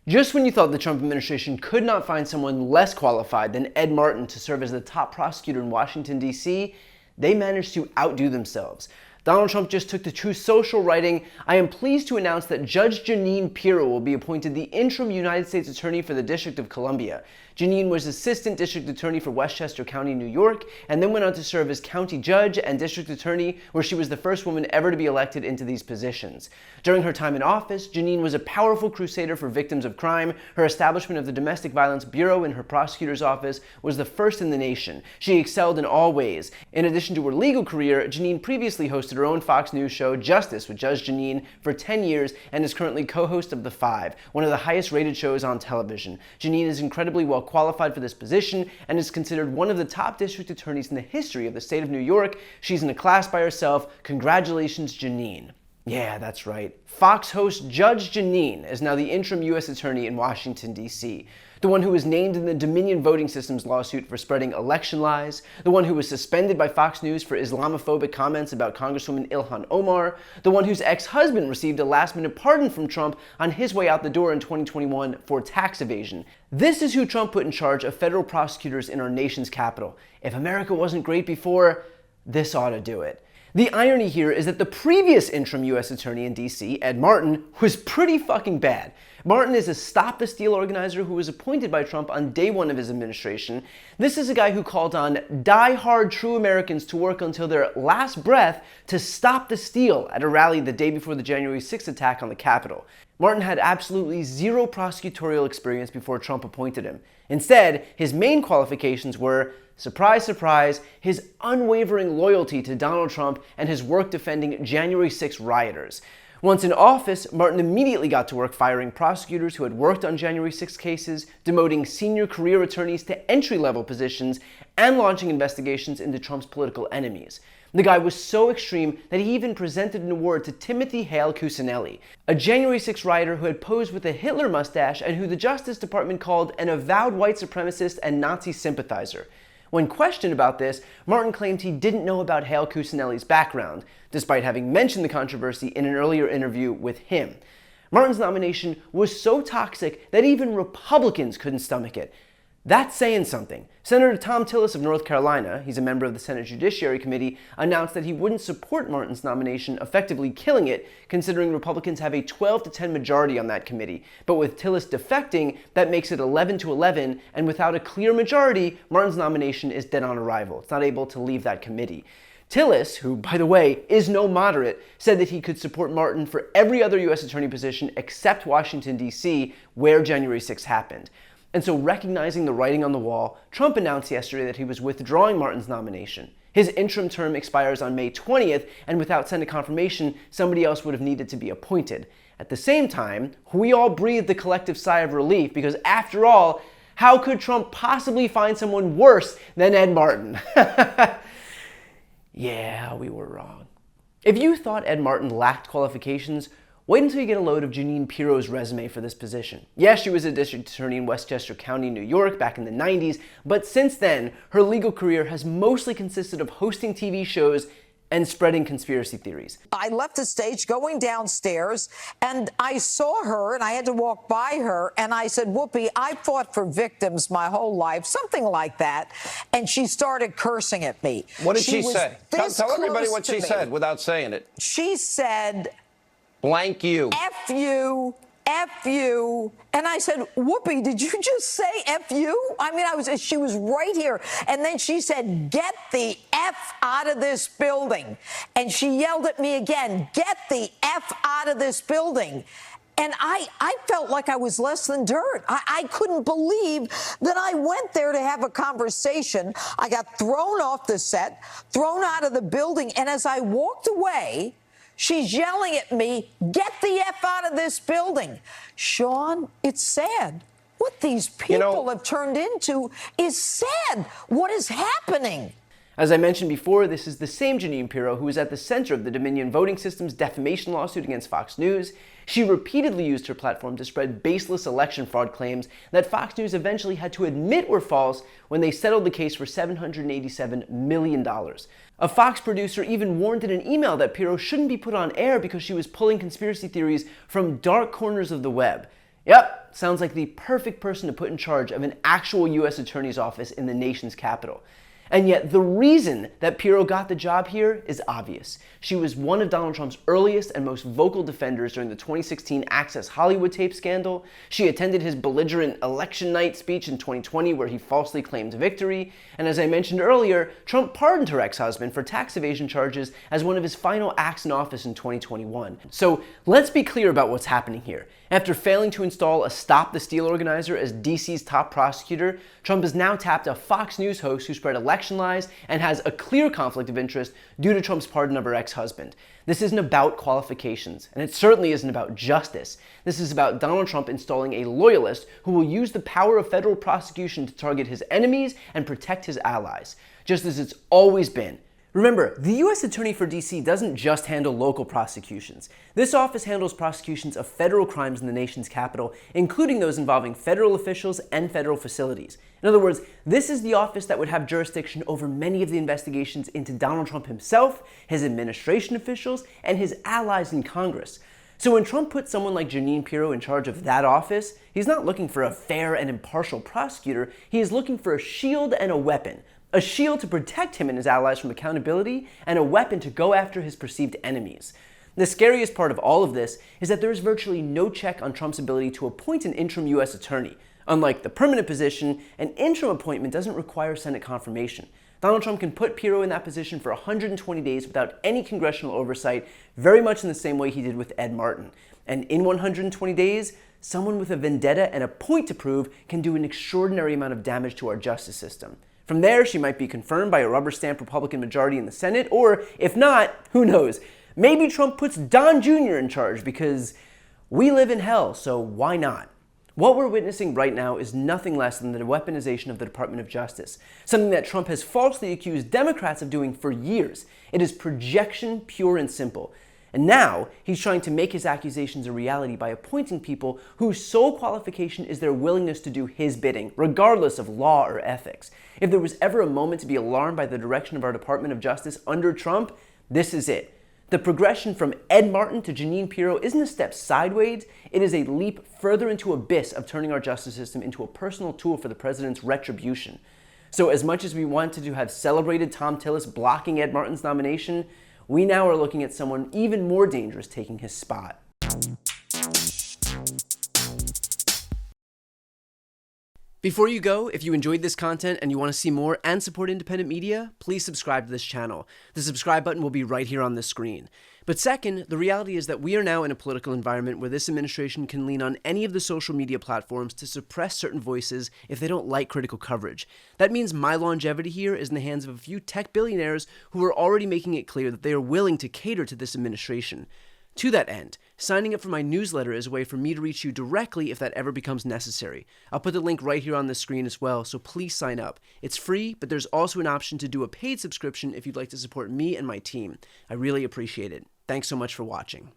Just when you thought the Trump administration could not find someone less qualified than Ed Martin to serve as the top prosecutor in Washington, D.C., they managed to outdo themselves. Donald Trump just took to Truth Social, writing, "I am pleased to announce that Judge Jeanine Pirro will be appointed the interim United States Attorney for the District of Columbia. Jeanine was Assistant District Attorney for Westchester County, New York, and then went on to serve as County Judge and District Attorney, where she was the first woman ever to be elected into these positions. During her time in office, Jeanine was a powerful crusader for victims of crime. Her establishment of the Domestic Violence Bureau in her prosecutor's office was the first in the nation. She excelled in all ways. In addition to her legal career, Jeanine previously hosted her own Fox News show, Justice with Judge Jeanine, for 10 years and is currently co-host of The Five, one of the highest rated shows on television. Jeanine is incredibly well qualified for this position and is considered one of the top district attorneys in the history of the state of New York. She's in a class by herself. Congratulations, Jeanine." Yeah, that's right. Fox host Judge Jeanine is now the interim U.S. Attorney in Washington, D.C., the one who was named in the Dominion voting systems lawsuit for spreading election lies, the one who was suspended by Fox News for Islamophobic comments about Congresswoman Ilhan Omar, the one whose ex-husband received a last-minute pardon from Trump on his way out the door in 2021 for tax evasion. This is who Trump put in charge of federal prosecutors in our nation's capital. If America wasn't great before, this ought to do it. The irony here is that the previous interim U.S. Attorney in D.C., Ed Martin, was pretty fucking bad. Martin is a Stop the Steal organizer who was appointed by Trump on day one of his administration. This is a guy who called on die-hard true Americans to work until their last breath to stop the steal at a rally the day before the January 6th attack on the Capitol. Martin had absolutely zero prosecutorial experience before Trump appointed him. Instead, his main qualifications were, surprise, surprise, his unwavering loyalty to Donald Trump and his work defending January 6 rioters. Once in office, Martin immediately got to work firing prosecutors who had worked on January 6 cases, demoting senior career attorneys to entry-level positions, and launching investigations into Trump's political enemies. The guy was so extreme that he even presented an award to Timothy Hale Cuccinelli, a January 6 rioter who had posed with a Hitler mustache and who the Justice Department called an avowed white supremacist and Nazi sympathizer. When questioned about this, Martin claimed he didn't know about Hale Cuccinelli's background, despite having mentioned the controversy in an earlier interview with him. Martin's nomination was so toxic that even Republicans couldn't stomach it. That's saying something. Senator Thom Tillis of North Carolina, he's a member of the Senate Judiciary Committee, announced that he wouldn't support Martin's nomination, effectively killing it, considering Republicans have a 12-10 majority on that committee. But with Tillis defecting, that makes it 11-11, and without a clear majority, Martin's nomination is dead on arrival. It's not able to leave that committee. Tillis, who, by the way, is no moderate, said that he could support Martin for every other U.S. attorney position except Washington, D.C., where January 6 happened. And so, recognizing the writing on the wall, Trump announced yesterday that he was withdrawing Martin's nomination. His interim term expires on May 20th, and without Senate confirmation, somebody else would have needed to be appointed. At the same time, we all breathed a collective sigh of relief because, after all, how could Trump possibly find someone worse than Ed Martin? Yeah, we were wrong. If you thought Ed Martin lacked qualifications, wait until you get a load of Jeanine Pirro's resume for this position. Yes, she was a district attorney in Westchester County, New York back in the 90s, but since then, her legal career has mostly consisted of hosting TV shows and spreading conspiracy theories. I left the stage going downstairs and I saw her and I had to walk by her and I said, "Whoopi, I fought for victims my whole life," something like that. And she started cursing at me. What did she say? Tell everybody what she said without saying it. She said, "Blank you. F you, F you." And I said, "Whoopi, did you just say F you?" I mean, she was right here. And then she said, "Get the F out of this building." And she yelled at me again, "Get the F out of this building." And I felt like I was less than dirt. I couldn't believe that I went there to have a conversation. I got thrown off the set, thrown out of the building. And as I walked away, she's yelling at me, "Get the F out of this building." Sean, it's sad. What these people have turned into is sad. What is happening? As I mentioned before, this is the same Jeanine Pirro who is at the center of the Dominion voting systems defamation lawsuit against Fox News. She repeatedly used her platform to spread baseless election fraud claims that Fox News eventually had to admit were false when they settled the case for $787 million. A Fox producer even warned in an email that Pirro shouldn't be put on air because she was pulling conspiracy theories from dark corners of the web. Yep, sounds like the perfect person to put in charge of an actual U.S. attorney's office in the nation's capital. And yet the reason that Pirro got the job here is obvious. She was one of Donald Trump's earliest and most vocal defenders during the 2016 Access Hollywood tape scandal. She attended his belligerent election night speech in 2020 where he falsely claimed victory. And as I mentioned earlier, Trump pardoned her ex-husband for tax evasion charges as one of his final acts in office in 2021. So let's be clear about what's happening here. After failing to install a Stop the Steal organizer as DC's top prosecutor, Trump has now tapped a Fox News host who spread election lies and has a clear conflict of interest due to Trump's pardon of her ex-husband. This isn't about qualifications, and it certainly isn't about justice. This is about Donald Trump installing a loyalist who will use the power of federal prosecution to target his enemies and protect his allies, just as it's always been. Remember, the U.S. Attorney for D.C. doesn't just handle local prosecutions. This office handles prosecutions of federal crimes in the nation's capital, including those involving federal officials and federal facilities. In other words, this is the office that would have jurisdiction over many of the investigations into Donald Trump himself, his administration officials, and his allies in Congress. So when Trump put someone like Jeanine Pirro in charge of that office, he's not looking for a fair and impartial prosecutor, he is looking for a shield and a weapon. A shield to protect him and his allies from accountability, and a weapon to go after his perceived enemies. The scariest part of all of this is that there is virtually no check on Trump's ability to appoint an interim U.S. attorney. Unlike the permanent position, an interim appointment doesn't require Senate confirmation. Donald Trump can put Pirro in that position for 120 days without any congressional oversight, very much in the same way he did with Ed Martin. And in 120 days, someone with a vendetta and a point to prove can do an extraordinary amount of damage to our justice system. From there, she might be confirmed by a rubber stamp Republican majority in the Senate, or if not, who knows? Maybe Trump puts Don Jr. in charge because we live in hell, so why not? What we're witnessing right now is nothing less than the weaponization of the Department of Justice, something that Trump has falsely accused Democrats of doing for years. It is projection, pure and simple. And now, he's trying to make his accusations a reality by appointing people whose sole qualification is their willingness to do his bidding, regardless of law or ethics. If there was ever a moment to be alarmed by the direction of our Department of Justice under Trump, this is it. The progression from Ed Martin to Jeanine Pirro isn't a step sideways, it is a leap further into abyss of turning our justice system into a personal tool for the president's retribution. So as much as we wanted to have celebrated Thom Tillis blocking Ed Martin's nomination, we now are looking at someone even more dangerous taking his spot. Before you go, if you enjoyed this content and you want to see more and support independent media, please subscribe to this channel. The subscribe button will be right here on the screen. But second, the reality is that we are now in a political environment where this administration can lean on any of the social media platforms to suppress certain voices if they don't like critical coverage. That means my longevity here is in the hands of a few tech billionaires who are already making it clear that they are willing to cater to this administration. To that end, signing up for my newsletter is a way for me to reach you directly if that ever becomes necessary. I'll put the link right here on the screen as well, so please sign up. It's free, but there's also an option to do a paid subscription if you'd like to support me and my team. I really appreciate it. Thanks so much for watching.